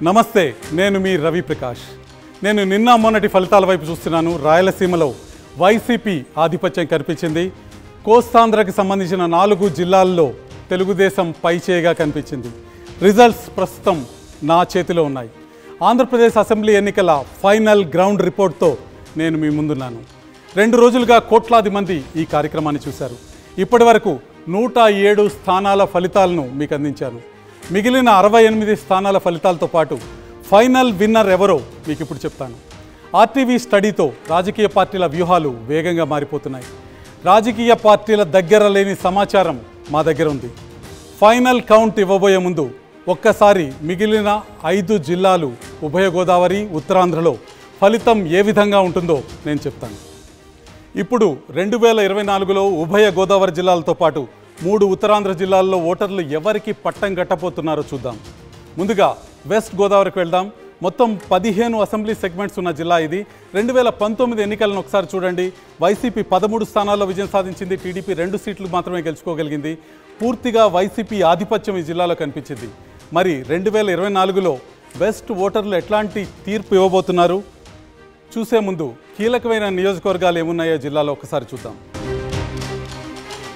నమస్తే, నేను మీ రవి ప్రకాష్. నేను నిన్న మొన్నటి ఫలితాల వైపు చూస్తున్నాను. రాయలసీమలో వైసీపీ ఆధిపత్యం కనిపించింది. కోస్తాంధ్రకు సంబంధించిన 4 జిల్లాల్లో తెలుగుదేశం పైచేయిగా కనిపించింది. రిజల్ట్స్ ప్రస్తుతం నా చేతిలో ఉన్నాయి. ఆంధ్రప్రదేశ్ అసెంబ్లీ ఎన్నికల ఫైనల్ గ్రౌండ్ రిపోర్ట్తో నేను మీ ముందున్నాను. 2 రోజులుగా కోట్లాది మంది ఈ కార్యక్రమాన్ని చూశారు. ఇప్పటి వరకు 107 స్థానాల ఫలితాలను మీకు అందించాను. మిగిలిన 68 స్థానాల ఫలితాలతో పాటు ఫైనల్ విన్నర్ ఎవరో మీకు ఇప్పుడు చెప్తాను. ఆర్టీవీ స్టడీతో రాజకీయ పార్టీల వ్యూహాలు వేగంగా మారిపోతున్నాయి. రాజకీయ పార్టీల దగ్గర లేని సమాచారం మా దగ్గర ఉంది. ఫైనల్ కౌంట్ ఇవ్వబోయే ముందు ఒక్కసారి మిగిలిన 5 జిల్లాలు ఉభయ గోదావరి, ఉత్తరాంధ్రలో ఫలితం ఏ విధంగా ఉంటుందో నేను చెప్తాను. ఇప్పుడు 2024లో ఉభయ గోదావరి జిల్లాలతో పాటు 3 ఉత్తరాంధ్ర జిల్లాల్లో ఓటర్లు ఎవరికి పట్టం కట్టబోతున్నారో చూద్దాం. ముందుగా వెస్ట్ గోదావరికి వెళ్దాం. మొత్తం 15 అసెంబ్లీ సెగ్మెంట్స్ ఉన్న జిల్లా ఇది. 2019 ఎన్నికలను ఒకసారి చూడండి. వైసీపీ 13 స్థానాల్లో విజయం సాధించింది. టీడీపీ 2 సీట్లు మాత్రమే గెలుచుకోగలిగింది. పూర్తిగా వైసీపీ ఆధిపత్యం ఈ జిల్లాలో కనిపించింది. మరి 2024లో వెస్ట్ ఓటర్లు ఎట్లాంటి తీర్పు ఇవ్వబోతున్నారు? చూసే ముందు కీలకమైన నియోజకవర్గాలు ఏమున్నాయో జిల్లాలో ఒకసారి చూద్దాం.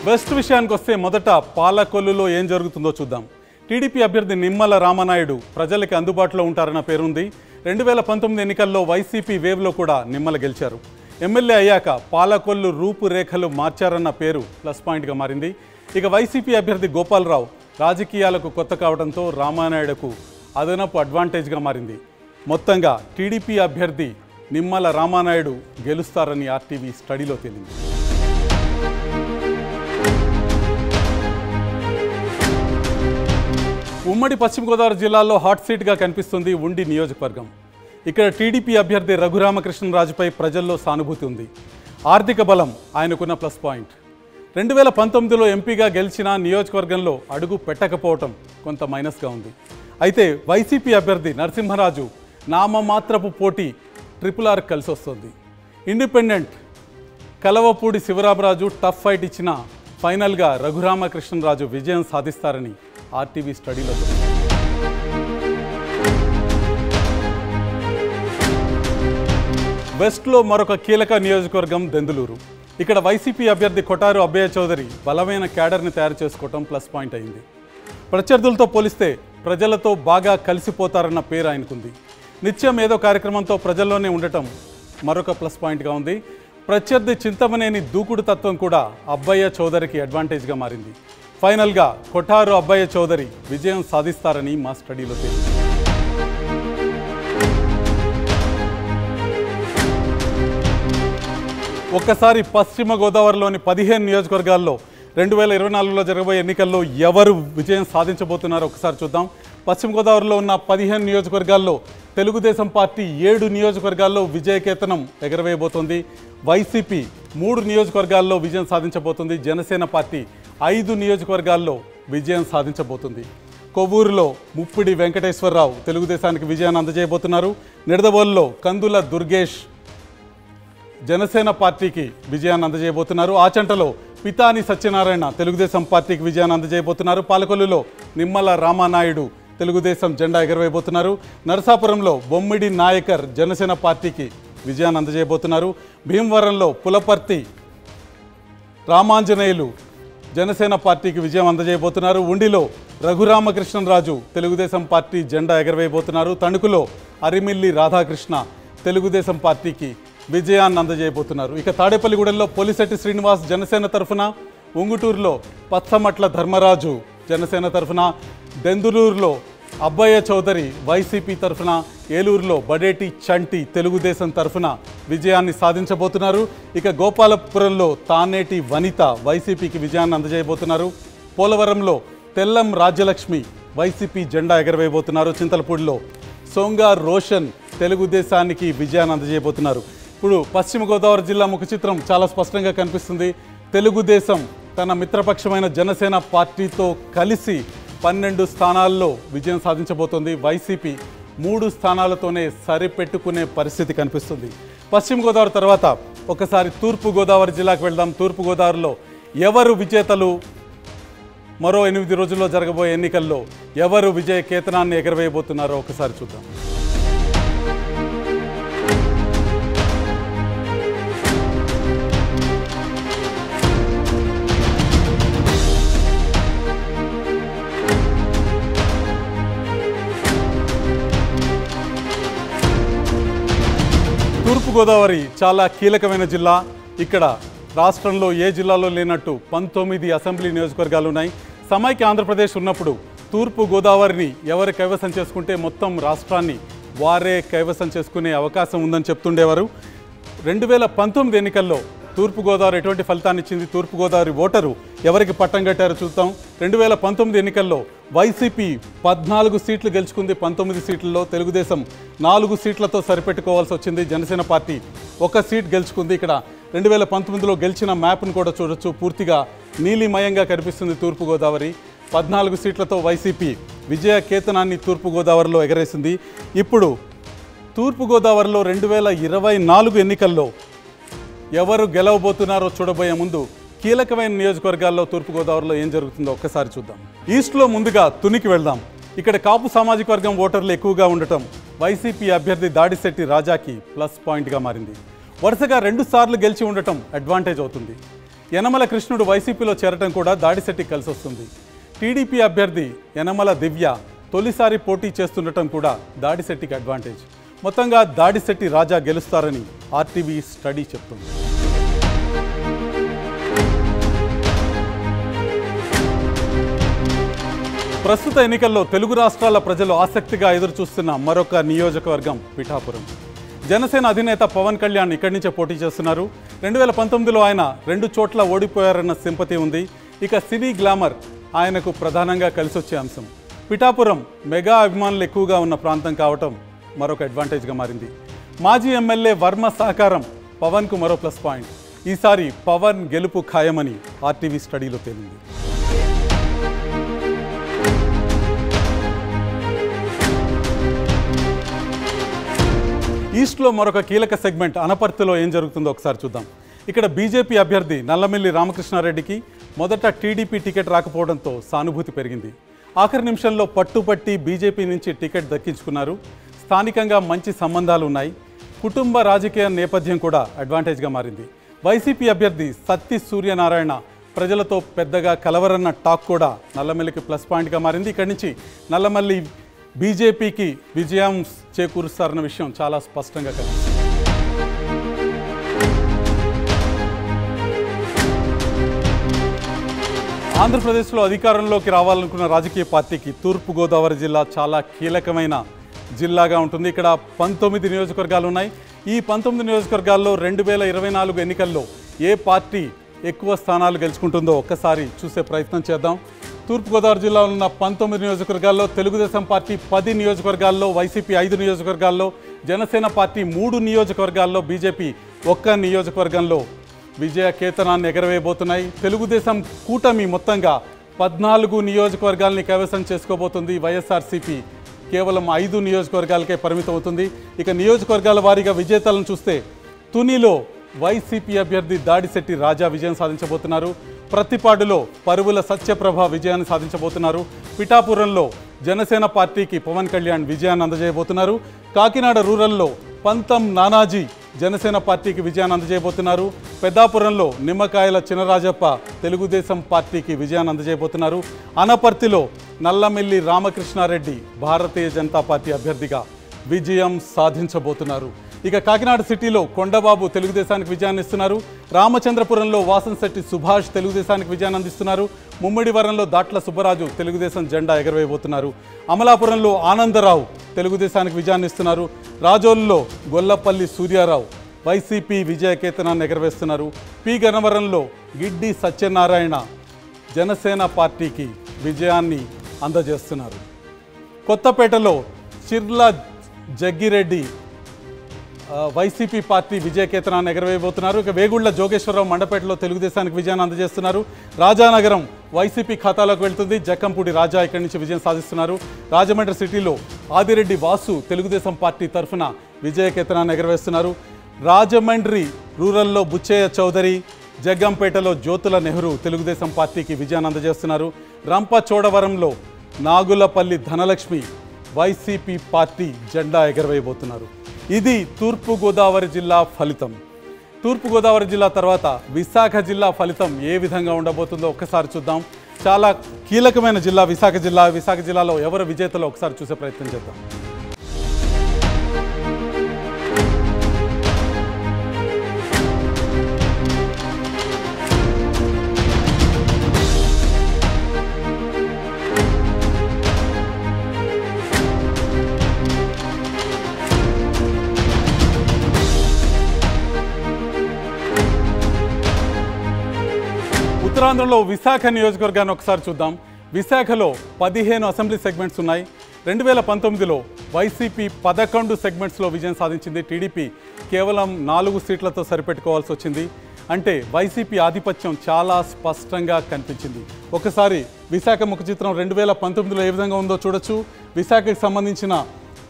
వెస్ట్ విషయానికి వస్తే మొదట పాలకొల్లులో ఏం జరుగుతుందో చూద్దాం. టీడీపీ అభ్యర్థి నిమ్మల రామనాయుడు ప్రజలకి అందుబాటులో ఉంటారన్న పేరుంది. 2019 ఎన్నికల్లో వైసీపీ వేవ్లో కూడా నిమ్మల గెలిచారు. ఎమ్మెల్యే అయ్యాక పాలకొల్లు రూపురేఖలు మార్చారన్న పేరు ప్లస్ పాయింట్గా మారింది. ఇక వైసీపీ అభ్యర్థి గోపాలరావు రాజకీయాలకు కొత్త కావడంతో రామనాయుడుకు అదనపు అడ్వాంటేజ్గా మారింది. మొత్తంగా టీడీపీ అభ్యర్థి నిమ్మల రామనాయుడు గెలుస్తారని ఆర్టీవీ స్టడీలో తేలింది. ఉమ్మడి పశ్చిమ గోదావరి జిల్లాలో హాట్ సీట్గా కనిపిస్తుంది ఉండి నియోజకవర్గం. ఇక్కడ టీడీపీ అభ్యర్థి రఘురామకృష్ణరాజుపై ప్రజల్లో సానుభూతి ఉంది. ఆర్థిక బలం ఆయనకున్న ప్లస్ పాయింట్. 2019లో ఎంపీగా గెలిచిన నియోజకవర్గంలో అడుగు పెట్టకపోవటం కొంత మైనస్గా ఉంది. అయితే వైసీపీ అభ్యర్థి నరసింహరాజు నామమాత్రపు పోటీ RRR కలిసి వస్తుంది. Independent Kalavapudi Sivaramaraju tough fight ఇచ్చిన ఫైనల్గా రఘురామకృష్ణరాజు విజయం సాధిస్తారని ఆర్టీవీ స్టడీలో. వెస్ట్లో మరొక కీలక నియోజకవర్గం దెందులూరు. ఇక్కడ వైసీపీ అభ్యర్థి కొటారు అబ్బయ్య చౌదరి బలమైన క్యాడర్ని తయారు చేసుకోవటం ప్లస్ పాయింట్ అయింది. ప్రత్యర్థులతో పోలిస్తే ప్రజలతో బాగా కలిసిపోతారన్న పేరు ఆయనకుంది. నిత్యం ఏదో కార్యక్రమంతో ప్రజల్లోనే ఉండటం మరొక ప్లస్ పాయింట్గా ఉంది. ప్రత్యర్థి చింతమనేని దూకుడు తత్వం కూడా అబ్బయ్య చౌదరికి అడ్వాంటేజ్గా మారింది. ఫైనల్గా కొఠారు అబ్బయ్య చౌదరి విజయం సాధిస్తారని మా స్టడీలో తేలింది. ఒక్కసారి పశ్చిమ గోదావరిలోని 15 నియోజకవర్గాల్లో 2024లో జరగబోయే ఎన్నికల్లో ఎవరు విజయం సాధించబోతున్నారో ఒకసారి చూద్దాం. పశ్చిమ గోదావరిలో ఉన్న 15 నియోజకవర్గాల్లో తెలుగుదేశం పార్టీ 7 నియోజకవర్గాల్లో విజయకేతనం ఎగరవేయబోతోంది. వైసీపీ 3 నియోజకవర్గాల్లో విజయం సాధించబోతుంది. జనసేన పార్టీ 5 నియోజకవర్గాల్లో విజయం సాధించబోతుంది. కొవ్వూరులో ముప్పిడి వెంకటేశ్వరరావు తెలుగుదేశానికి విజయాన్ని అందజేయబోతున్నారు. నిడదవోలులో కందుల దుర్గేష్ జనసేన పార్టీకి విజయాన్ని అందజేయబోతున్నారు. ఆచంటలో పితాని సత్యనారాయణ తెలుగుదేశం పార్టీకి విజయాన్ని అందజేయబోతున్నారు. పాలకొల్లులో నిమ్మల రామనాయుడు తెలుగుదేశం జెండా ఎగరవేయబోతున్నారు. నరసాపురంలో బొమ్మిడి నాయకర్ జనసేన పార్టీకి విజయాన్ని అందజేయబోతున్నారు. భీమవరంలో పులపర్తి రామాంజనేయులు జనసేన పార్టీకి విజయం అందజేయబోతున్నారు. ఉండిలో రఘురామకృష్ణరాజు తెలుగుదేశం పార్టీ జెండా ఎగరవేయబోతున్నారు. తణుకులో అరిమిల్లి రాధాకృష్ణ తెలుగుదేశం పార్టీకి విజయాన్ని అందజేయబోతున్నారు. ఇక తాడేపల్లిగూడెంలో పోలిశెట్టి శ్రీనివాస్ జనసేన తరఫున, ఉంగుటూరులో పచ్చమట్ల ధర్మరాజు జనసేన తరఫున, దెందులూరులో అబ్బయ్య చౌదరి వైసీపీ తరఫున, ఏలూరులో బడేటి చంటి తెలుగుదేశం తరఫున విజయాన్ని సాధించబోతున్నారు. ఇక గోపాలపురంలో తానేటి వనిత వైసీపీకి విజయాన్ని అందజేయబోతున్నారు. పోలవరంలో తెల్లం రాజ్యలక్ష్మి వైసీపీ జెండా ఎగరవేయబోతున్నారు. చింతలపూడిలో సోంగా రోషన్ తెలుగుదేశానికి విజయాన్ని అందజేయబోతున్నారు. ఇప్పుడు పశ్చిమ గోదావరి జిల్లా ముఖ చిత్రం చాలా స్పష్టంగా కనిపిస్తుంది. తెలుగుదేశం తన మిత్రపక్షమైన జనసేన పార్టీతో కలిసి 12 స్థానాల్లో విజయం సాధించబోతోంది. వైసీపీ 3 స్థానాలతోనే సరిపెట్టుకునే పరిస్థితి కనిపిస్తుంది. పశ్చిమ గోదావరి తర్వాత ఒకసారి తూర్పు గోదావరి జిల్లాకు వెళ్దాం. తూర్పు గోదావరిలో ఎవరు విజేతలు? మరో 8 రోజుల్లో జరగబోయే ఎన్నికల్లో ఎవరు విజయ కేతనాన్ని ఎగరవేయబోతున్నారో ఒకసారి చూద్దాం. తూర్పుగోదావరి చాలా కీలకమైన జిల్లా. ఇక్కడ రాష్ట్రంలో ఏ జిల్లాలో లేనట్టు 19 అసెంబ్లీ నియోజకవర్గాలు ఉన్నాయి. సమైక్య ఆంధ్రప్రదేశ్ ఉన్నప్పుడు తూర్పుగోదావరిని ఎవరు కైవసం చేసుకుంటే మొత్తం రాష్ట్రాన్ని వారే కైవసం చేసుకునే అవకాశం ఉందని చెప్తుండేవారు. 2019 ఎన్నికల్లో తూర్పుగోదావరి ఎటువంటి ఫలితాన్ని ఇచ్చింది, తూర్పుగోదావరి ఓటరు ఎవరికి పట్టం కట్టారో చూద్దాం. 2019 ఎన్నికల్లో వైసీపీ 14 సీట్లు గెలుచుకుంది. 19 సీట్లలో తెలుగుదేశం 4 సీట్లతో సరిపెట్టుకోవాల్సి వచ్చింది. జనసేన పార్టీ 1 సీట్ గెలుచుకుంది. ఇక్కడ 2019లో గెలిచిన మ్యాప్ను కూడా చూడొచ్చు. పూర్తిగా నీలిమయంగా కనిపిస్తుంది తూర్పుగోదావరి. 14 సీట్లతో వైసీపీ విజయ కేతనాన్ని తూర్పుగోదావరిలో ఎగరేసింది. ఇప్పుడు తూర్పుగోదావరిలో 2024 ఎన్నికల్లో ఎవరు గెలవబోతున్నారో చూడబోయే ముందు కీలకమైన నియోజకవర్గాల్లో తూర్పుగోదావరిలో ఏం జరుగుతుందో ఒక్కసారి చూద్దాం. ఈస్ట్లో ముందుగా తునికి వెళ్దాం. ఇక్కడ కాపు సామాజిక వర్గం ఓటర్లు ఎక్కువగా ఉండటం వైసీపీ అభ్యర్థి దాడిశెట్టి రాజాకి ప్లస్ పాయింట్గా మారింది. వరుసగా 2 సార్లు గెలిచి ఉండటం అడ్వాంటేజ్ అవుతుంది. యనమల కృష్ణుడు వైసీపీలో చేరటం కూడా దాడిశెట్టికి కలిసి వస్తుంది. టీడీపీ అభ్యర్థి యనమల దివ్య తొలిసారి పోటీ చేస్తుండటం కూడా దాడిశెట్టికి అడ్వాంటేజ్. మొత్తంగా దాడిశెట్టి రాజా గెలుస్తారని ఆర్టీవీ స్టడీ చెప్తుంది. ప్రస్తుత ఎన్నికల్లో తెలుగు రాష్ట్రాల ప్రజలు ఆసక్తిగా ఎదురుచూస్తున్న మరొక నియోజకవర్గం పిఠాపురం. జనసేన అధినేత పవన్ కళ్యాణ్ ఇక్కడి నుంచే పోటీ చేస్తున్నారు. 2019లో ఆయన 2 చోట్ల ఓడిపోయారన్న సింపతి ఉంది. ఇక సినీ గ్లామర్ ఆయనకు ప్రధానంగా కలిసొచ్చే అంశం. పిఠాపురం మెగా అభిమానులు ఎక్కువగా ఉన్న ప్రాంతం కావటం మరొక అడ్వాంటేజ్గా మారింది. మాజీ ఎమ్మెల్యే వర్మ సహకారం పవన్కు మరో ప్లస్ పాయింట్. ఈసారి పవన్ గెలుపు ఖాయమని ఆర్టీవీ స్టడీలో తేలింది. ఈస్ట్లో మరొక కీలక సెగ్మెంట్ అనపర్తిలో ఏం జరుగుతుందో ఒకసారి చూద్దాం. ఇక్కడ బీజేపీ అభ్యర్థి నల్లమిల్లి రామకృష్ణారెడ్డికి మొదట టీడీపీ టికెట్ రాకపోవడంతో సానుభూతి పెరిగింది. ఆఖరి నిమిషంలో పట్టుపట్టి బీజేపీ నుంచి టికెట్ దక్కించుకున్నారు. స్థానికంగా మంచి సంబంధాలు ఉన్నాయి. కుటుంబ రాజకీయ నేపథ్యం కూడా అడ్వాంటేజ్గా మారింది. వైసీపీ అభ్యర్థి సత్తి సూర్యనారాయణ ప్రజలతో పెద్దగా కలవరన్న టాక్ కూడా నల్లమల్లికి ప్లస్ పాయింట్గా మారింది. ఇక్కడి నుంచి నల్లమల్లి బీజేపీకి విజయం చేకూరుస్తారన్న విషయం చాలా స్పష్టంగా కనిపిస్తుంది. ఆంధ్రప్రదేశ్లో అధికారంలోకి రావాలనుకున్న రాజకీయ పార్టీకి తూర్పుగోదావరి జిల్లా చాలా కీలకమైన జిల్లాగా ఉంటుంది. ఇక్కడ 19 నియోజకవర్గాలు ఉన్నాయి. ఈ 19 నియోజకవర్గాల్లో 2024 ఎన్నికల్లో ఏ పార్టీ ఎక్కువ స్థానాలు గెలుచుకుంటుందో ఒక్కసారి చూసే ప్రయత్నం చేద్దాం. తూర్పుగోదావరి జిల్లాలో ఉన్న 19 నియోజకవర్గాల్లో తెలుగుదేశం పార్టీ 10 నియోజకవర్గాల్లో, వైసీపీ 5 నియోజకవర్గాల్లో, జనసేన పార్టీ 3 నియోజకవర్గాల్లో, బీజేపీ 1 నియోజకవర్గంలో విజయ కేతనాన్ని ఎగరవేయబోతున్నాయి. తెలుగుదేశం కూటమి మొత్తంగా 14 నియోజకవర్గాల్ని కైవసం చేసుకోబోతుంది. వైఎస్ఆర్సీపీ కేవలం 5 నియోజకవర్గాలకే పరిమితం అవుతుంది. ఇక నియోజకవర్గాల వారీగా విజేతలను చూస్తే తునిలో వైసీపీ అభ్యర్థి దాడిశెట్టి రాజా విజయం సాధించబోతున్నారు. ప్రతిపాడులో పరువుల సత్యప్రభ విజయాన్ని సాధించబోతున్నారు. పిఠాపురంలో జనసేన పార్టీకి పవన్ కళ్యాణ్ విజయాన్ని అందజేయబోతున్నారు. కాకినాడ రూరల్లో పంతం నానాజీ జనసేన పార్టీకి విజయాన్ని అందజేయబోతున్నారు. పెద్దాపురంలో నిమ్మకాయల చినరాజప్ప తెలుగుదేశం పార్టీకి విజయాన్ని అందజేయబోతున్నారు. అనపర్తిలో నల్లమిల్లి రామకృష్ణారెడ్డి భారతీయ జనతా పార్టీ అభ్యర్థిగా విజయం సాధించబోతున్నారు. ఇక కాకినాడ సిటీలో కొండబాబు తెలుగుదేశానికి విజయాన్ని ఇస్తున్నారు. రామచంద్రపురంలో వాసంశెట్టి సుభాష్ తెలుగుదేశానికి విజయాన్ని అందిస్తున్నారు. ముమ్మిడివరంలో దాట్ల సుబ్బరాజు తెలుగుదేశం జెండా ఎగరవేయబోతున్నారు. అమలాపురంలో ఆనందరావు తెలుగుదేశానికి విజయాన్ని ఇస్తున్నారు. రాజోలులో గొల్లపల్లి సూర్యారావు వైసీపీ విజయ కేతనాన్ని ఎగరవేస్తున్నారు. పి గన్నవరంలో గిడ్డి సత్యనారాయణ జనసేన పార్టీకి విజయాన్ని అందజేస్తున్నారు. కొత్తపేటలో చిర్ల జగ్గిరెడ్డి వైసీపీ పార్టీ విజయకేతనాన్ని ఎగరవేయబోతున్నారు. ఇక వేగుళ్ల జోగేశ్వరరావు మండపేటలో తెలుగుదేశానికి విజయాన్ని అందజేస్తున్నారు. రాజానగరం వైసీపీ ఖాతాలోకి వెళ్తుంది. జక్కంపూడి రాజా ఇక్కడి నుంచి విజయం సాధిస్తున్నారు. రాజమండ్రి సిటీలో ఆదిరెడ్డి వాసు తెలుగుదేశం పార్టీ తరఫున విజయకేతనాన్ని ఎగరవేస్తున్నారు. రాజమండ్రి రూరల్లో బుచ్చయ్య చౌదరి, జగ్గంపేటలో జ్యోతుల నెహ్రూ తెలుగుదేశం పార్టీకి విజయాన్ని అందజేస్తున్నారు. రంపచోడవరంలో నాగులపల్లి ధనలక్ష్మి వైసీపీ పార్టీ జెండా ఎగరవేయబోతున్నారు. ఇది తూర్పుగోదావరి జిల్లా ఫలితం. తూర్పుగోదావరి జిల్లా తర్వాత విశాఖ జిల్లా ఫలితం ఏ విధంగా ఉండబోతుందో ఒక్కసారి చూద్దాం. చాలా కీలకమైన జిల్లా విశాఖ జిల్లా. విశాఖ జిల్లాలో ఎవరు విజేతలో ఒకసారి చూసే ప్రయత్నం చేద్దాం. ఉత్తరాంధ్రలో విశాఖ నియోజకవర్గాన్ని ఒకసారి చూద్దాం. విశాఖలో 15 అసెంబ్లీ సెగ్మెంట్స్ ఉన్నాయి. 2019లో వైసీపీ 11 సెగ్మెంట్స్లో విజయం సాధించింది. టీడీపీ కేవలం 4 సీట్లతో సరిపెట్టుకోవాల్సి వచ్చింది. అంటే వైసీపీ ఆధిపత్యం చాలా స్పష్టంగా కనిపించింది. ఒకసారి విశాఖ ముఖ చిత్రం 2019లో ఏ విధంగా ఉందో చూడొచ్చు. విశాఖకు సంబంధించిన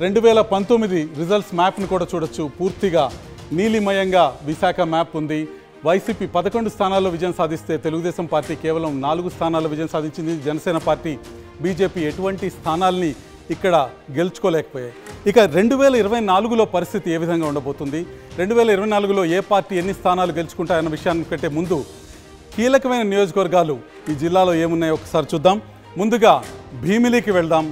2019 రిజల్ట్స్ మ్యాప్ను కూడా చూడొచ్చు. పూర్తిగా నీలిమయంగా విశాఖ మ్యాప్ ఉంది. వైసీపీ 11 స్థానాల్లో విజయం సాధిస్తే తెలుగుదేశం పార్టీ కేవలం 4 స్థానాల్లో విజయం సాధించింది. జనసేన పార్టీ, బీజేపీ ఎటువంటి స్థానాల్ని ఇక్కడ గెలుచుకోలేకపోయాయి. ఇక 2024లో పరిస్థితి ఏ విధంగా ఉండబోతుంది, 2024లో ఏ పార్టీ ఎన్ని స్థానాలు గెలుచుకుంటాయన్న విషయాన్ని కంటే ముందు కీలకమైన నియోజకవర్గాలు ఈ జిల్లాలో ఏమున్నాయో ఒకసారి చూద్దాం. ముందుగా భీమిలికి వెళ్దాం.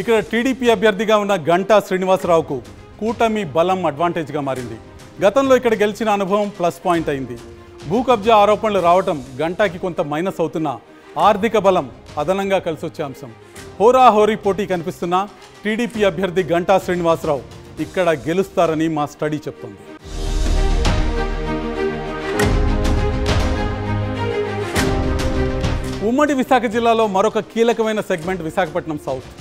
ఇక్కడ టీడీపీ అభ్యర్థిగా ఉన్న గంటా శ్రీనివాసరావుకు కూటమి బలం అడ్వాంటేజ్గా మారింది. గతంలో ఇక్కడ గెలిచిన అనుభవం ప్లస్ పాయింట్ అయింది. భూ కబ్జా ఆరోపణలు రావటం గంటాకి కొంత మైనస్ అవుతున్నా ఆర్థిక బలం అదనంగా కలిసొచ్చే అంశం. హోరాహోరీ పోటీ కనిపిస్తున్న టీడీపీ అభ్యర్థి గంటా శ్రీనివాసరావు ఇక్కడ గెలుస్తారని మా స్టడీ చెప్తోంది. ఉమ్మడి విశాఖ జిల్లాలో మరొక కీలకమైన సెగ్మెంట్ విశాఖపట్నం సౌత్.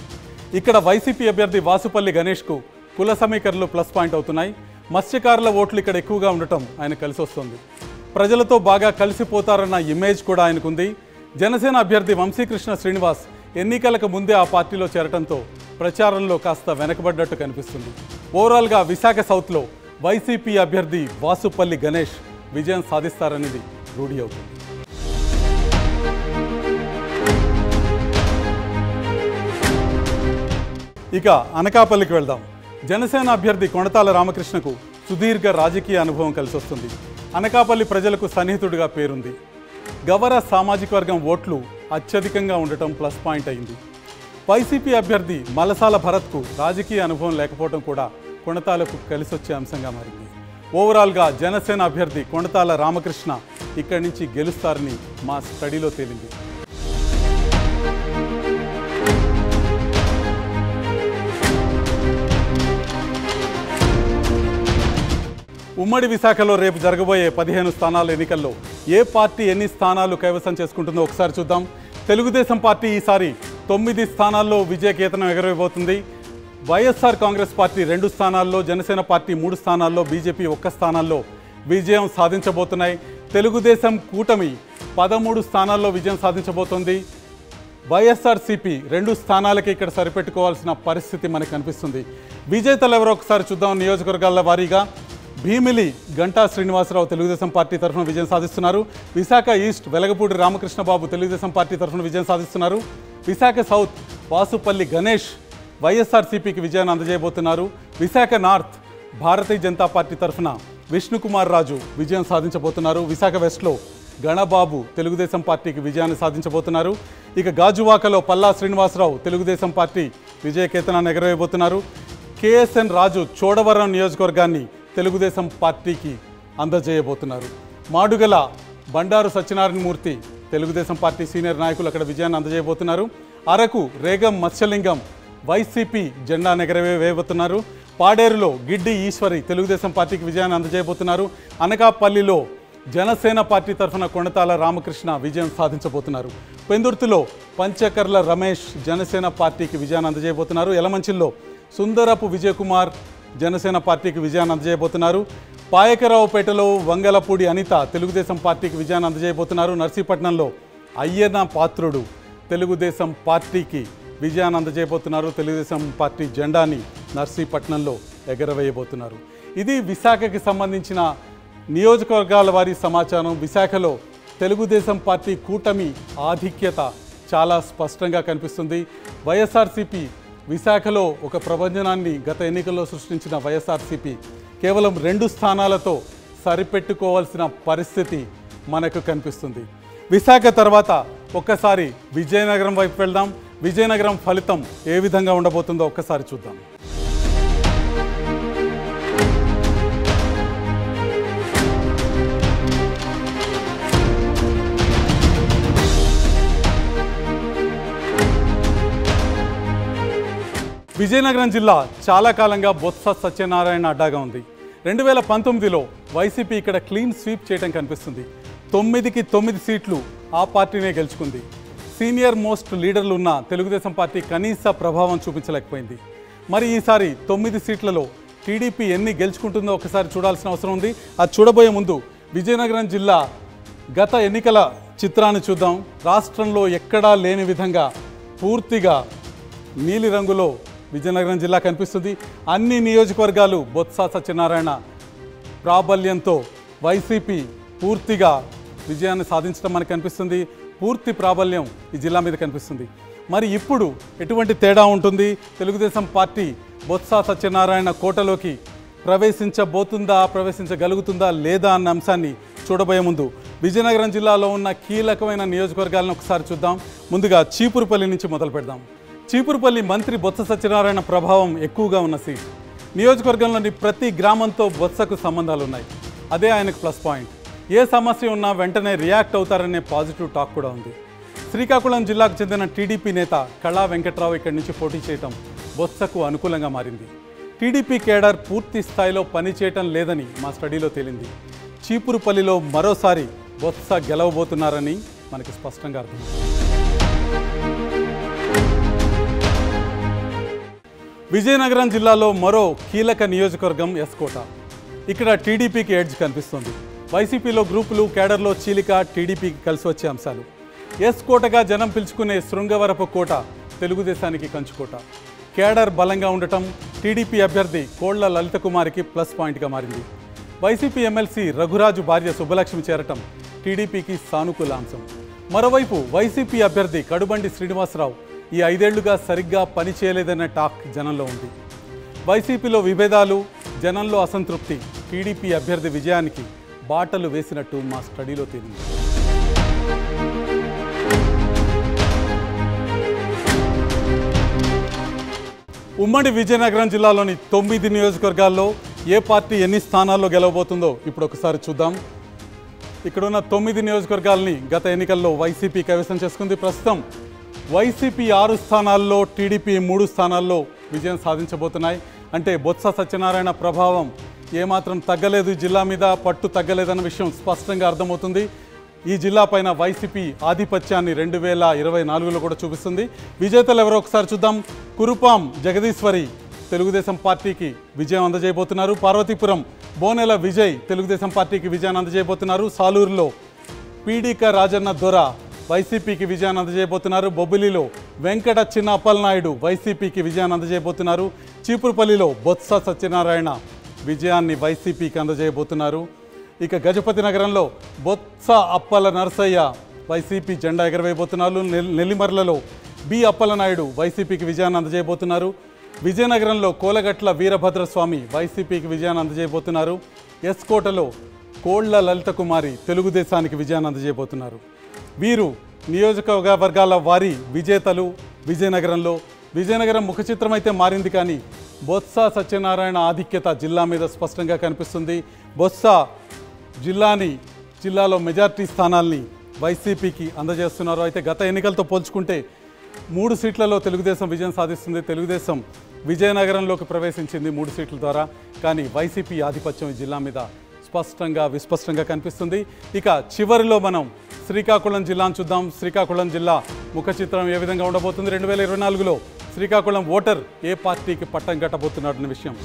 ఇక్కడ వైసీపీ అభ్యర్థి వాసుపల్లి గణేష్కు కుల సమీకరణలు ప్లస్ పాయింట్ అవుతున్నాయి. మత్స్యకారుల ఓట్లు ఇక్కడ ఎక్కువగా ఉండటం ఆయన కలిసి వస్తుంది. ప్రజలతో బాగా కలిసిపోతారన్న ఇమేజ్ కూడా ఆయనకుంది. జనసేన అభ్యర్థి వంశీకృష్ణ శ్రీనివాస్ ఎన్నికలకు ముందే ఆ పార్టీలో చేరటంతో ప్రచారంలో కాస్త వెనకబడ్డట్టు కనిపిస్తుంది. ఓవరాల్గా విశాఖ సౌత్లో వైసీపీ అభ్యర్థి వాసుపల్లి గణేష్ విజయం సాధిస్తారనేది రూఢి అవుతుంది. ఇక అనకాపల్లికి వెళ్దాం. జనసేన అభ్యర్థి కొణతాల రామకృష్ణకు సుదీర్ఘ రాజకీయ అనుభవం కలిసి వస్తుంది. అనకాపల్లి ప్రజలకు సన్నిహితుడిగా పేరుంది. గవర సామాజిక వర్గం ఓట్లు అత్యధికంగా ఉండటం ప్లస్ పాయింట్ అయింది. వైసీపీ అభ్యర్థి మలసాల భరత్కు రాజకీయ అనుభవం లేకపోవడం కూడా కొణతాలకు కలిసొచ్చే అంశంగా మారింది. ఓవరాల్గా జనసేన అభ్యర్థి కొణతాల రామకృష్ణ ఇక్కడి నుంచి గెలుస్తారని మా స్టడీలో తేలింది. ఉమ్మడి విశాఖలో రేపు జరగబోయే 15 స్థానాల ఎన్నికల్లో ఏ పార్టీ ఎన్ని స్థానాలు కైవసం చేసుకుంటుందో ఒకసారి చూద్దాం. తెలుగుదేశం పార్టీ ఈసారి 9 స్థానాల్లో విజయకేతనం ఎగరవేయబోతుంది. వైఎస్ఆర్ కాంగ్రెస్ పార్టీ 2 స్థానాల్లో, జనసేన పార్టీ 3 స్థానాల్లో, బీజేపీ 1 స్థానాల్లో విజయం సాధించబోతున్నాయి. తెలుగుదేశం కూటమి 13 స్థానాల్లో విజయం సాధించబోతోంది. వైఎస్ఆర్సీపీ 2 స్థానాలకి ఇక్కడ సరిపెట్టుకోవాల్సిన పరిస్థితి మనకు కనిపిస్తుంది. విజేతలు ఎవరో ఒకసారి చూద్దాం. నియోజకవర్గాల వారీగా భీమిలి గంటా శ్రీనివాసరావు తెలుగుదేశం పార్టీ తరఫున విజయం సాధిస్తున్నారు. విశాఖ ఈస్ట్ వెలగపూడి రామకృష్ణబాబు తెలుగుదేశం పార్టీ తరఫున విజయం సాధిస్తున్నారు. విశాఖ సౌత్ వాసుపల్లి గణేష్ వైఎస్ఆర్సీపీకి విజయాన్ని అందజేయబోతున్నారు. విశాఖ నార్త్ భారతీయ జనతా పార్టీ తరఫున విష్ణుకుమార్ రాజు విజయం సాధించబోతున్నారు. విశాఖ వెస్ట్లో గణబాబు తెలుగుదేశం పార్టీకి విజయాన్ని సాధించబోతున్నారు. ఇక గాజువాకలో పల్లా శ్రీనివాసరావు తెలుగుదేశం పార్టీ విజయకేతనాన్ని ఎగరవేయబోతున్నారు. కేఎస్ఎన్ రాజు చోడవరం నియోజకవర్గాన్ని తెలుగుదేశం పార్టీకి అందజేయబోతున్నారు. మాడుగల బండారు సత్యనారాయణ మూర్తి తెలుగుదేశం పార్టీ సీనియర్ నాయకులు అక్కడ విజయాన్ని అందజేయబోతున్నారు. అరకు రేగం మత్స్యలింగం వైసీపీ జెండా ఎగరవేయబోతున్నారు. పాడేరులో గిడ్డి ఈశ్వరి తెలుగుదేశం పార్టీకి విజయాన్ని అందజేయబోతున్నారు. అనకాపల్లిలో జనసేన పార్టీ తరఫున కొణతాల రామకృష్ణ విజయం సాధించబోతున్నారు. పెందుర్తిలో పంచకర్ల రమేష్ జనసేన పార్టీకి విజయాన్ని అందజేయబోతున్నారు. యలమంచిల్లో సుందరపు విజయకుమార్ జనసేన పార్టీకి విజయాన్ని అందజేయబోతున్నారు. పాయకరావుపేటలో వంగలపూడి అనిత తెలుగుదేశం పార్టీకి విజయాన్ని అందజేయబోతున్నారు. నర్సీపట్నంలో అయ్యన్న పాత్రుడు తెలుగుదేశం పార్టీకి విజయాన్ని అందజేయబోతున్నారు. తెలుగుదేశం పార్టీ జెండాని నర్సీపట్నంలో ఎగరవేయబోతున్నారు. ఇది విశాఖకి సంబంధించిన నియోజకవర్గాల వారి సమాచారం విశాఖలో తెలుగుదేశం పార్టీ కూటమి ఆధిక్యత చాలా స్పష్టంగా కనిపిస్తుంది. వైఎస్ఆర్సీపీ విశాఖలో ఒక ప్రభంజనాన్ని గత ఎన్నికల్లో సృష్టించిన వైఎస్ఆర్సీపీ కేవలం 2 స్థానాలతో సరిపెట్టుకోవాల్సిన పరిస్థితి మనకు కనిపిస్తుంది. విశాఖ తర్వాత ఒక్కసారి విజయనగరం వైపు వెళ్దాం. విజయనగరం ఫలితం ఏ విధంగా ఉండబోతుందో ఒక్కసారి చూద్దాం. విజయనగరం జిల్లా చాలా కాలంగా బొత్స సత్యనారాయణ అడ్డాగా ఉంది. 2019లో వైసీపీ ఇక్కడ క్లీన్ స్వీప్ చేయడం కనిపిస్తుంది. 9కి 9 సీట్లు ఆ పార్టీనే గెలుచుకుంది. సీనియర్ మోస్ట్ లీడర్లు ఉన్న తెలుగుదేశం పార్టీ కనీస ప్రభావం చూపించలేకపోయింది. మరి ఈసారి 9 సీట్లలో టీడీపీ ఎన్ని గెలుచుకుంటుందో ఒకసారి చూడాల్సిన అవసరం ఉంది. అది చూడబోయే ముందు విజయనగరం జిల్లా గత ఎన్నికల చిత్రాన్ని చూద్దాం. రాష్ట్రంలో ఎక్కడా లేని విధంగా పూర్తిగా నీలిరంగులో విజయనగరం జిల్లా కనిపిస్తుంది. అన్ని నియోజకవర్గాలు బొత్స సత్యనారాయణ ప్రాబల్యంతో వైసీపీ పూర్తిగా విజయాన్ని సాధించడం మనకు కనిపిస్తుంది. పూర్తి ప్రాబల్యం ఈ జిల్లా మీద కనిపిస్తుంది. మరి ఇప్పుడు ఎటువంటి తేడా ఉంటుంది? తెలుగుదేశం పార్టీ బొత్స సత్యనారాయణ కోటలోకి ప్రవేశించగలుగుతుందా లేదా అన్న అంశాన్ని చూడబోయే ముందు విజయనగరం జిల్లాలో ఉన్న కీలకమైన నియోజకవర్గాలను ఒకసారి చూద్దాం. ముందుగా చీపురుపల్లి నుంచి మొదలు పెడదాం. చీపురుపల్లి మంత్రి బొత్స సత్యనారాయణ ప్రభావం ఎక్కువగా ఉన్న సీట్. నియోజకవర్గంలోని ప్రతి గ్రామంతో బొత్సకు సంబంధాలు ఉన్నాయి. అదే ఆయనకు ప్లస్ పాయింట్. ఏ సమస్య ఉన్నా వెంటనే రియాక్ట్ అవుతారనే పాజిటివ్ టాక్ కూడా ఉంది. శ్రీకాకుళం జిల్లాకు చెందిన టీడీపీ నేత కళా వెంకట్రావు ఇక్కడి నుంచి పోటీ చేయటం బొత్సకు అనుకూలంగా మారింది. టీడీపీ కేడర్ పూర్తి స్థాయిలో పనిచేయటం లేదని మా స్టడీలో తేలింది. చీపురుపల్లిలో మరోసారి బొత్స గెలవబోతున్నారని మనకి స్పష్టంగా అర్థమైంది. విజయనగరం జిల్లాలో మరో కీలక నియోజకవర్గం ఎస్కోట. ఇక్కడ టీడీపీకి ఎడ్జ్ కనిపిస్తుంది. వైసీపీలో గ్రూపులు, కేడర్లో చీలిక టీడీపీకి కలిసి వచ్చే అంశాలు. ఎస్కోటగా జనం పిలుచుకునే శృంగవరపు కోట తెలుగుదేశానికి కంచుకోట. కేడర్ బలంగా ఉండటం టీడీపీ అభ్యర్థి కోళ్ల లలిత కుమారికి ప్లస్ పాయింట్గా మారింది. వైసీపీ ఎమ్మెల్సీ రఘురాజు భార్య సుబ్బలక్ష్మి చేరటం టీడీపీకి సానుకూల అంశం. మరోవైపు వైసీపీ అభ్యర్థి కడుబండి శ్రీనివాసరావు ఈ 5 ఏళ్లుగా సరిగ్గా పనిచేయలేదన్న టాక్ జనంలో ఉంది. వైసీపీలో విభేదాలు, జనంలో అసంతృప్తి టీడీపీ అభ్యర్థి విజయానికి బాటలు వేసినట్టు మా స్టడీలో తేలింది. ఉమ్మడి విజయనగరం జిల్లాలోని 9 నియోజకవర్గాల్లో ఏ పార్టీ ఎన్ని స్థానాల్లో గెలవబోతుందో ఇప్పుడు ఒకసారి చూద్దాం. ఇక్కడున్న 9 నియోజకవర్గాలని గత ఎన్నికల్లో వైసీపీ కైవసం చేసుకుంది. ప్రస్తుతం వైసీపీ 6 స్థానాల్లో, టీడీపీ 3 స్థానాల్లో విజయం సాధించబోతున్నాయి. అంటే బొత్స సత్యనారాయణ ప్రభావం ఏమాత్రం తగ్గలేదు, జిల్లా మీద పట్టు తగ్గలేదన్న విషయం స్పష్టంగా అర్థమవుతుంది. ఈ జిల్లా పైన వైసీపీ ఆధిపత్యాన్ని 2024లో కూడా చూపిస్తుంది. విజేతలు ఎవరో ఒకసారి చూద్దాం. కురుపాం జగదీశ్వరి తెలుగుదేశం పార్టీకి విజయం అందజేయబోతున్నారు. పార్వతీపురం బోనెల విజయ్ తెలుగుదేశం పార్టీకి విజయాన్ని అందజేయబోతున్నారు. సాలూరులో పీడిక రాజన్న దొర వైసీపీకి విజయాన్ని అందజేయబోతున్నారు. బొబ్బిలిలో వెంకట చిన్న అప్పలనాయుడు వైసీపీకి విజయాన్ని అందజేయబోతున్నారు. చీపురుపల్లిలో బొత్స సత్యనారాయణ విజయాన్ని వైసీపీకి అందజేయబోతున్నారు. ఇక గజపతి నగరంలో బొత్స అప్పల నరసయ్య వైసీపీ జెండా ఎగరవేయబోతున్నారు. నెల్లిమర్లలో బి అప్పలనాయుడు వైసీపీకి విజయాన్ని అందజేయబోతున్నారు. విజయనగరంలో కోలగట్ల వీరభద్రస్వామి వైసీపీకి విజయాన్ని అందజేయబోతున్నారు. ఎస్కోటలో కోళ్ల లలిత కుమారి తెలుగుదేశానికి విజయాన్ని అందజేయబోతున్నారు. వీరు నియోజకవర్గాల వారి విజేతలు. విజయనగరం ముఖ చిత్రం అయితే మారింది, కానీ బొత్స సత్యనారాయణ ఆధిక్యత జిల్లా మీద స్పష్టంగా కనిపిస్తుంది. బొత్స జిల్లాలో మెజార్టీ స్థానాల్ని వైసీపీకి అందజేస్తున్నారు. అయితే గత ఎన్నికలతో పోల్చుకుంటే 3 సీట్లలో తెలుగుదేశం విజయం సాధిస్తుంది. తెలుగుదేశం విజయనగరంలోకి ప్రవేశించింది 3 సీట్ల ద్వారా. కానీ వైసీపీ ఆధిపత్యం ఈ జిల్లా మీద విస్పష్టంగా కనిపిస్తుంది. ఇక చివరిలో మనం శ్రీకాకుళం జిల్లాను చూద్దాం. శ్రీకాకుళం జిల్లా ముఖ చిత్రం ఏ విధంగా ఉండబోతుంది? 2024లో శ్రీకాకుళం ఓటర్ ఏ పార్టీకి పట్టం కట్టబోతున్నాడన్న విషయం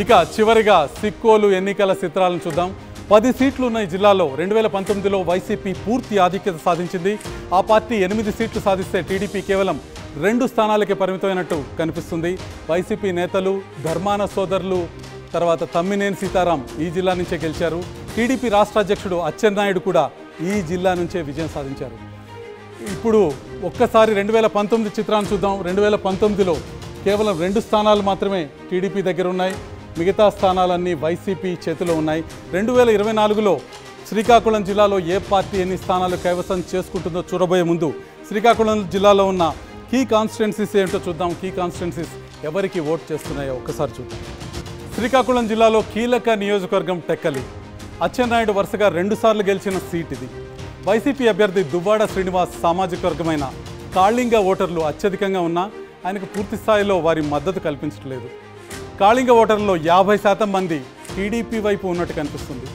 ఇక చివరిగా సిక్కోలు ఎన్నికల చిత్రాలను చూద్దాం. 10 సీట్లు ఉన్న ఈ జిల్లాలో 2019లో వైసీపీ పూర్తి ఆధిక్యత సాధించింది. ఆ పార్టీ 8 సీట్లు సాధిస్తే టీడీపీ కేవలం 2 స్థానాలకే పరిమితమైనట్టు కనిపిస్తుంది. వైసీపీ నేతలు ధర్మాన సోదరులు తర్వాత తమ్మినేని సీతారాం ఈ జిల్లా నుంచే గెలిచారు. టీడీపీ రాష్ట్ర అధ్యక్షుడు అచ్చెన్నాయుడు కూడా ఈ జిల్లా నుంచే విజయం సాధించారు. ఇప్పుడు ఒక్కసారి 2019 చిత్రాన్ని చూద్దాం. 2019లో కేవలం 2 స్థానాలు మాత్రమే టీడీపీ దగ్గర ఉన్నాయి. మిగతా స్థానాలన్నీ వైసీపీ చేతిలో ఉన్నాయి. 2024లో శ్రీకాకుళం జిల్లాలో ఏ పార్టీ ఎన్ని స్థానాలు కైవసం చేసుకుంటుందో చూడబోయే ముందు శ్రీకాకుళం జిల్లాలో ఉన్న కీ కాన్స్టిట్యున్సీస్ ఏంటో చూద్దాం. కీ కాన్స్టిట్యున్సీస్ ఎవరికి ఓట్ చేస్తున్నాయో ఒక్కసారి చూద్దాం. శ్రీకాకుళం జిల్లాలో కీలక నియోజకవర్గం టెక్కలి. అచ్చెన్నాయుడు వరుసగా 2 సార్లు గెలిచిన సీట్ ఇది. వైసీపీ అభ్యర్థి దువ్వాడ శ్రీనివాస్ సామాజిక వర్గమైన కాళింగ ఓటర్లు అత్యధికంగా ఉన్నా ఆయనకు పూర్తి స్థాయిలో వారి మద్దతు కల్పించట్లేదు. కాళింగ ఓటర్లలో 50% మంది టీడీపీ వైపు ఉన్నట్టు కనిపిస్తుంది.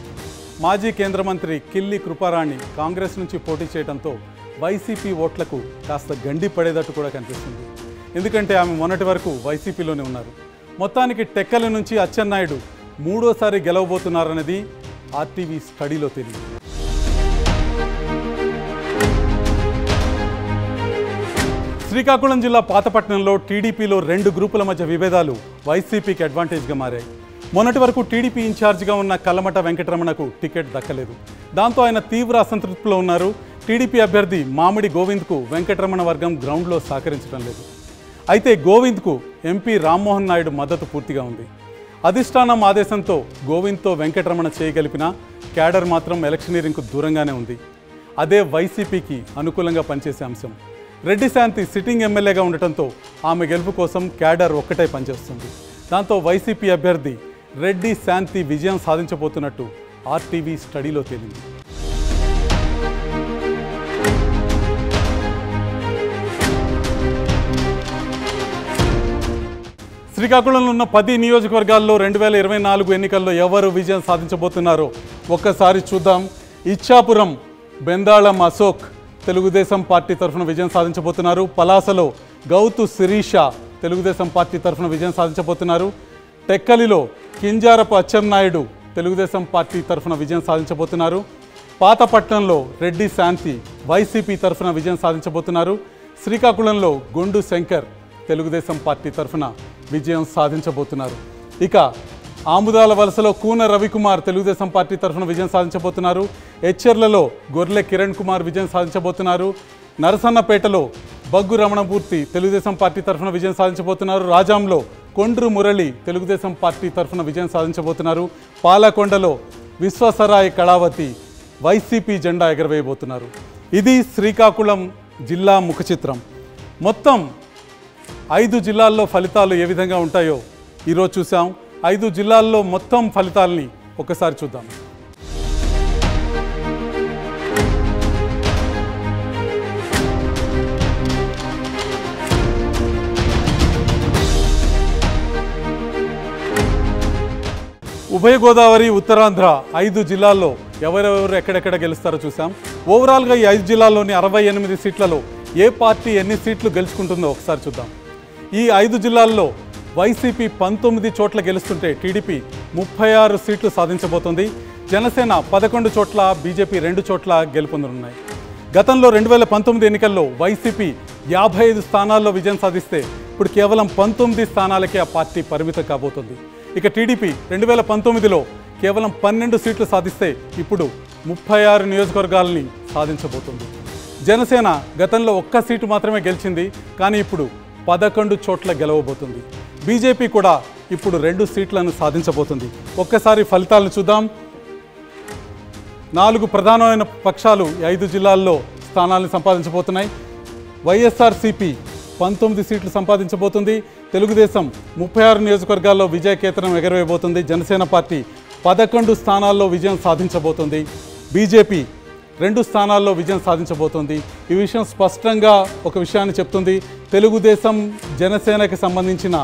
మాజీ కేంద్ర మంత్రి కిల్లి కృపారాణి కాంగ్రెస్ నుంచి పోటీ చేయడంతో వైసీపీ ఓట్లకు కాస్త గండి పడేటట్టు కూడా కనిపిస్తుంది. ఎందుకంటే ఆమె మొన్నటి వరకు వైసీపీలోనే ఉన్నారు. మొత్తానికి టెక్కలి నుంచి అచ్చెన్నాయుడు 3వ గెలవబోతున్నారన్నది ఆర్టీవీ స్టడీలో తెలియదు. శ్రీకాకుళం జిల్లా పాతపట్నంలో టీడీపీలో 2 గ్రూపుల మధ్య విభేదాలు వైసీపీకి అడ్వాంటేజ్గా మారాయి. మొన్నటి వరకు టీడీపీ ఇన్ఛార్జిగా ఉన్న కల్లమట వెంకటరమణకు టికెట్ దక్కలేదు. దాంతో ఆయన తీవ్ర అసంతృప్తిలో ఉన్నారు. టీడీపీ అభ్యర్థి మామిడి గోవింద్కు వెంకటరమణ వర్గం గ్రౌండ్లో సహకరించడం లేదు. అయితే గోవింద్కు ఎంపీ రామ్మోహన్ నాయుడు మద్దతు పూర్తిగా ఉంది. అధిష్టానం ఆదేశంతో గోవింద్తో వెంకటరమణ చేయగలిపిన క్యాడర్ మాత్రం ఎలక్షనీరింగ్కు దూరంగానే ఉంది. అదే వైసీపీకి అనుకూలంగా పనిచేసే అంశం. రెడ్డి శాంతి సిట్టింగ్ ఎమ్మెల్యేగా ఉండటంతో ఆమె గెలుపు కోసం క్యాడర్ ఒక్కటే పనిచేస్తుంది. దాంతో వైసీపీ అభ్యర్థి రెడ్డి శాంతి విజయం సాధించబోతున్నట్టు ఆర్టీవీ స్టడీలో తేలింది. శ్రీకాకుళంలో ఉన్న 10 నియోజకవర్గాల్లో 2024 ఎన్నికల్లో ఎవరు విజయం సాధించబోతున్నారో ఒక్కసారి చూద్దాం. ఇచ్చాపురం బెందాళం అశోక్ తెలుగుదేశం పార్టీ తరఫున విజయం సాధించబోతున్నారు. పలాసలో గౌతు శిరీష తెలుగుదేశం పార్టీ తరఫున విజయం సాధించబోతున్నారు. టెక్కలిలో కింజారపు అచ్చెన్నాయుడు తెలుగుదేశం పార్టీ తరఫున విజయం సాధించబోతున్నారు. పాతపట్నంలో రెడ్డి శాంతి వైసీపీ తరఫున విజయం సాధించబోతున్నారు. శ్రీకాకుళంలో గొండు శంకర్ తెలుగుదేశం పార్టీ తరఫున విజయం సాధించబోతున్నారు. ఇక ఆముదాల వలసలో కూన రవికుమార్ తెలుగుదేశం పార్టీ తరఫున విజయం సాధించబోతున్నారు. ఎచ్చెర్లలో గొర్లె కిరణ్ కుమార్ విజయం సాధించబోతున్నారు. నరసన్నపేటలో బగ్గు రమణమూర్తి తెలుగుదేశం పార్టీ తరఫున విజయం సాధించబోతున్నారు. రాజాంలో కొండ్రు మురళి తెలుగుదేశం పార్టీ తరఫున విజయం సాధించబోతున్నారు. పాలకొండలో విశ్వసరాయ్ కళావతి వైసీపీ జెండా ఎగరవేయబోతున్నారు. ఇది శ్రీకాకుళం జిల్లా ముఖ చిత్రం. మొత్తం 5 జిల్లాల్లో ఫలితాలు ఏ విధంగా ఉంటాయో ఈరోజు చూసాం. 5 జిల్లాల్లో మొత్తం ఫలితాలని ఒకసారి చూద్దాం. ఉభయ గోదావరి ఉత్తరాంధ్ర 5 జిల్లాల్లో ఎవరెవరు ఎక్కడెక్కడ గెలుస్తారో చూసాం. ఓవరాల్గా ఈ 5 జిల్లాల్లోని 68 సీట్లలో ఏ పార్టీ ఎన్ని సీట్లు గెలుచుకుంటుందో ఒకసారి చూద్దాం. ఈ 5 జిల్లాల్లో వైసీపీ 19 చోట్ల గెలుస్తుంటే టీడీపీ 36 సీట్లు సాధించబోతోంది. జనసేన 11 చోట్ల, బీజేపీ 2 చోట్ల గెలుపొందనున్నాయి. గతంలో 2019 ఎన్నికల్లో వైసీపీ 55 స్థానాల్లో విజయం సాధిస్తే ఇప్పుడు కేవలం 19 స్థానాలకే ఆ పార్టీ పరిమితం కాబోతుంది. ఇక టీడీపీ 2019లో కేవలం 12 సీట్లు సాధిస్తే ఇప్పుడు 36 నియోజకవర్గాలని సాధించబోతుంది. జనసేన గతంలో 1 సీటు మాత్రమే గెలిచింది, కానీ ఇప్పుడు 11 చోట్ల గెలవబోతుంది. బీజేపీ కూడా ఇప్పుడు 2 సీట్లను సాధించబోతుంది. ఒక్కసారి ఫలితాలను చూద్దాం. 4 ప్రధానమైన పక్షాలు 5 జిల్లాల్లో స్థానాలను సంపాదించబోతున్నాయి. వైఎస్ఆర్సీపీ 19 సీట్లు సంపాదించబోతుంది. తెలుగుదేశం 36 నియోజకవర్గాల్లో విజయకేతనం ఎగరవేయబోతుంది. జనసేన పార్టీ 11 స్థానాల్లో విజయం సాధించబోతుంది. బీజేపీ 2 స్థానాల్లో విజయం సాధించబోతోంది. ఈ విషయం స్పష్టంగా ఒక విషయాన్ని చెప్తుంది. తెలుగుదేశం జనసేనకి సంబంధించిన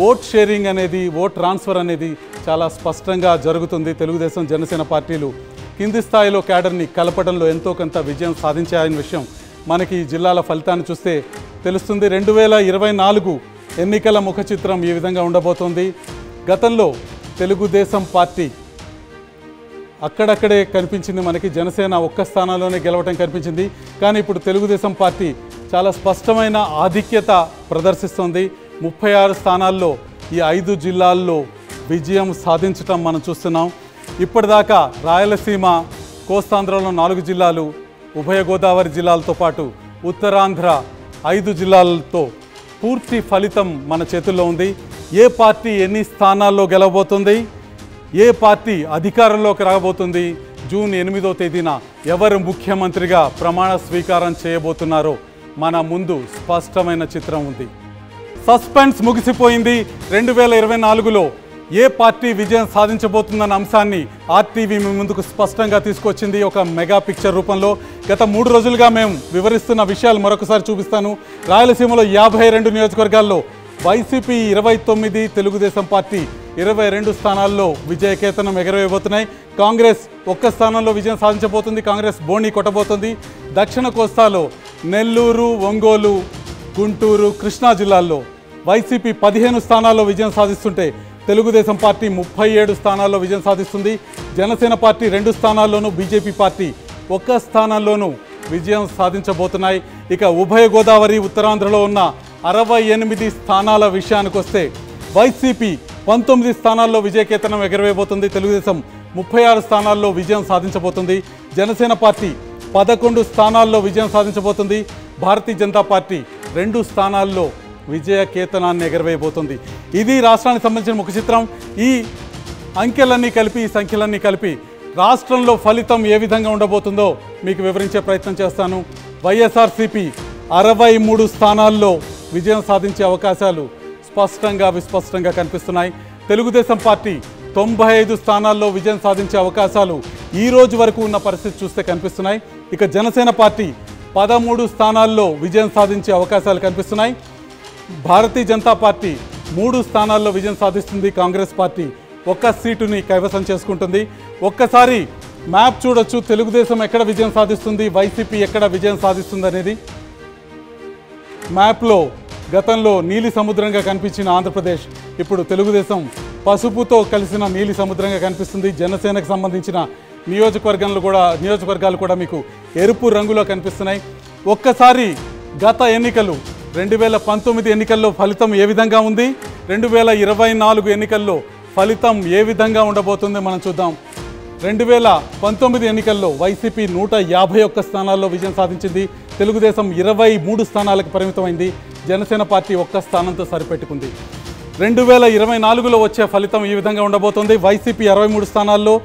ఓట్ షేరింగ్ అనేది, ఓట్ ట్రాన్స్ఫర్ అనేది చాలా స్పష్టంగా జరుగుతుంది. తెలుగుదేశం జనసేన పార్టీలు కింది స్థాయిలో క్యాడర్ని కలపడంలో ఎంతో కొంత విజయం సాధించాయనే విషయం మనకి ఈ జిల్లాల ఫలితాన్ని చూస్తే తెలుస్తుంది. 2024 ఎన్నికల ముఖ చిత్రం ఈ విధంగా ఉండబోతోంది. గతంలో తెలుగుదేశం పార్టీ అక్కడక్కడే కనిపించింది మనకి. జనసేన ఒక్క స్థానంలోనే గెలవటం కనిపించింది. కానీ ఇప్పుడు తెలుగుదేశం పార్టీ చాలా స్పష్టమైన ఆధిక్యత ప్రదర్శిస్తుంది. 36 స్థానాల్లో ఈ 5 జిల్లాల్లో విజయం సాధించటం మనం చూస్తున్నాం. ఇప్పటిదాకా రాయలసీమ, కోస్తాంధ్రలో 4 జిల్లాలు, ఉభయ గోదావరి జిల్లాలతో పాటు ఉత్తరాంధ్ర 5 జిల్లాలతో పూర్తి ఫలితం మన చేతుల్లో ఉంది. ఏ పార్టీ ఎన్ని స్థానాల్లో గెలవబోతుంది, ఏ పార్టీ అధికారంలోకి రాబోతుంది, జూన్ 8వ తేదీన ఎవరు ముఖ్యమంత్రిగా ప్రమాణ స్వీకారం చేయబోతున్నారో మన ముందు స్పష్టమైన చిత్రం ఉంది. సస్పెన్స్ ముగిసిపోయింది. 2024లో ఏ పార్టీ విజయం సాధించబోతుందన్న అంశాన్ని ఆర్టీవీ మీ ముందుకు స్పష్టంగా తీసుకొచ్చింది ఒక మెగా పిక్చర్ రూపంలో. గత 3 రోజులుగా మేము వివరిస్తున్న విషయాలు మరొకసారి చూపిస్తాను. రాయలసీమలో 52 నియోజకవర్గాల్లో వైసీపీ 29, తెలుగుదేశం పార్టీ 22 స్థానాల్లో విజయకేతనం ఎగరవేయబోతున్నాయి. కాంగ్రెస్ ఒక్క స్థానంలో విజయం సాధించబోతుంది. కాంగ్రెస్ బోణి కొట్టబోతుంది. దక్షిణ కోస్తాలో నెల్లూరు, ఒంగోలు, గుంటూరు, కృష్ణా జిల్లాల్లో వైసీపీ 15 స్థానాల్లో విజయం సాధిస్తుంటే తెలుగుదేశం పార్టీ 37 స్థానాల్లో విజయం సాధిస్తుంది. జనసేన పార్టీ 2 స్థానాల్లోనూ, బీజేపీ పార్టీ 1 స్థానంలోనూ విజయం సాధించబోతున్నాయి. ఇక ఉభయ గోదావరి, ఉత్తరాంధ్రలో ఉన్న 68 స్థానాల విషయానికి వస్తే వైసీపీ 19 స్థానాల్లో విజయకేతనం ఎగరవేయబోతుంది. తెలుగుదేశం 36 స్థానాల్లో విజయం సాధించబోతుంది. జనసేన పార్టీ 11 స్థానాల్లో విజయం సాధించబోతుంది. భారతీయ జనతా పార్టీ 2 స్థానాల్లో విజయకేతనాన్ని ఎగరవేయబోతుంది. ఇది రాష్ట్రానికి సంబంధించిన ముఖ చిత్రం. ఈ అంకెలన్నీ కలిపి, ఈ సంఖ్యలన్నీ కలిపి రాష్ట్రంలో ఫలితం ఏ విధంగా ఉండబోతుందో మీకు వివరించే ప్రయత్నం చేస్తాను. వైఎస్ఆర్సీపీ 63 స్థానాల్లో విజయం సాధించే అవకాశాలు స్పష్టంగా, విస్పష్టంగా కనిపిస్తున్నాయి. తెలుగుదేశం పార్టీ 95 స్థానాల్లో విజయం సాధించే అవకాశాలు ఈ రోజు వరకు ఉన్న పరిస్థితి చూస్తే కనిపిస్తున్నాయి. ఇక జనసేన పార్టీ 13 స్థానాల్లో విజయం సాధించే అవకాశాలు కనిపిస్తున్నాయి. భారతీయ జనతా పార్టీ 3 స్థానాల్లో విజయం సాధిస్తుంది. కాంగ్రెస్ పార్టీ 1 సీటుని కైవసం చేసుకుంటుంది. ఒక్కసారి మ్యాప్ చూడొచ్చు. తెలుగుదేశం ఎక్కడ విజయం సాధిస్తుంది, వైసీపీ ఎక్కడ విజయం సాధిస్తుంది అనేది. మ్యాప్లో గతంలో నీలి సముద్రంగా కనిపించిన ఆంధ్రప్రదేశ్ ఇప్పుడు తెలుగుదేశం పసుపుతో కలిసిన నీలి సముద్రంగా కనిపిస్తుంది. జనసేనకు సంబంధించిన నియోజకవర్గాలు కూడా మీకు ఎరుపు రంగులో కనిపిస్తున్నాయి. ఒక్కసారి గత ఎన్నికలు 2019 ఎన్నికల్లో ఫలితం ఏ విధంగా ఉంది, 2024 ఎన్నికల్లో ఫలితం ఏ విధంగా ఉండబోతుంది మనం చూద్దాం. 2019 ఎన్నికల్లో వైసీపీ 151 స్థానాల్లో విజయం సాధించింది. తెలుగుదేశం 23 స్థానాలకు పరిమితమైంది. జనసేన పార్టీ 1 స్థానంతో సరిపెట్టుకుంది. 2024లో వచ్చే ఫలితం ఈ విధంగా ఉండబోతుంది. వైసీపీ 63 స్థానాల్లో,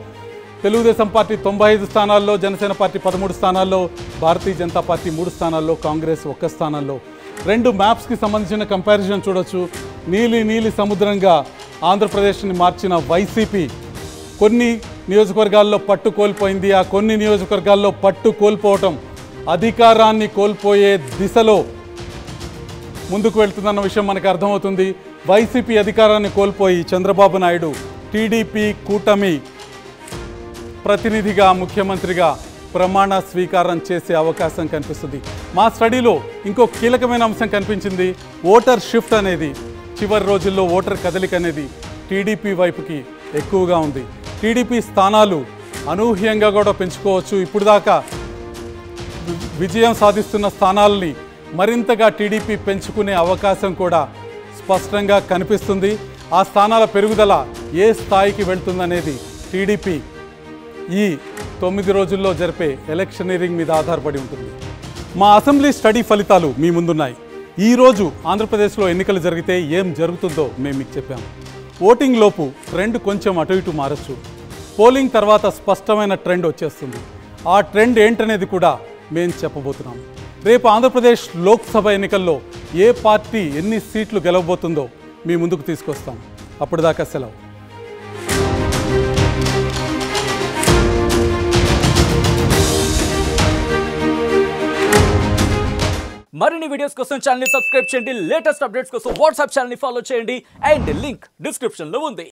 తెలుగుదేశం పార్టీ 95 స్థానాల్లో, జనసేన పార్టీ 13 స్థానాల్లో, భారతీయ జనతా పార్టీ 3 స్థానాల్లో, కాంగ్రెస్ 1 స్థానాల్లో. 2 మ్యాప్స్కి సంబంధించిన కంపారిజన్ చూడొచ్చు. నీలి సముద్రంగా ఆంధ్రప్రదేశ్ని మార్చిన వైసీపీ కొన్ని నియోజకవర్గాల్లో పట్టు కోల్పోయింది. ఆ కొన్ని నియోజకవర్గాల్లో పట్టు కోల్పోవటం అధికారాన్ని కోల్పోయే దిశలో ముందుకు వెళ్తుందన్న విషయం మనకు అర్థమవుతుంది. వైసీపీ అధికారాన్ని కోల్పోయి చంద్రబాబు నాయుడు టీడీపీ కూటమి ప్రతినిధిగా, ముఖ్యమంత్రిగా ప్రమాణ స్వీకారం చేసే అవకాశం కనిపిస్తుంది. మా స్టడీలో ఇంకో కీలకమైన అంశం కనిపించింది. ఓటర్ షిఫ్ట్ అనేది, చివరి రోజుల్లో ఓటర్ కదలిక అనేది టీడీపీ వైపుకి ఎక్కువగా ఉంది. టీడీపీ స్థానాలు అనూహ్యంగా కూడా పెంచుకోవచ్చు. ఇప్పుడు దాకా విజయం సాధిస్తున్న స్థానాలని మరింతగా టీడీపీ పెంచుకునే అవకాశం కూడా స్పష్టంగా కనిపిస్తుంది. ఆ స్థానాల పెరుగుదల ఏ స్థాయికి వెళ్తుందనేది టీడీపీ ఈ 9 రోజుల్లో జరిపే ఎలక్షనీరింగ్ మీద ఆధారపడి ఉంటుంది. మా అసెంబ్లీ స్టడీ ఫలితాలు మీ ముందున్నాయి. ఈరోజు ఆంధ్రప్రదేశ్లో ఎన్నికలు జరిగితే ఏం జరుగుతుందో మేము మీకు చెప్పాము. ఓటింగ్ లోపు ట్రెండ్ కొంచెం అటు ఇటు మారచ్చు. పోలింగ్ తర్వాత స్పష్టమైన ట్రెండ్ వచ్చేస్తుంది. ఆ ట్రెండ్ ఏంటనేది కూడా మేము చెప్పబోతున్నాము. రేపు ఆంధ్రప్రదేశ్ లోక్సభ ఎన్నికల్లో ఏ పార్టీ ఎన్ని సీట్లు గెలవబోతుందో మీ ముందుకు తీసుకొస్తాం. అప్పటిదాకా సెలవు. మరిన్ని వీడియోస్ కోసం ఛానల్ ని సబ్స్క్రైబ్ చేయండి. లేటెస్ట్ అప్డేట్స్ కోసం వాట్సాప్ ఛానల్ ని ఫాలో చేయండి. అండ్ లింక్ డిస్క్రిప్షన్ లో ఉంది.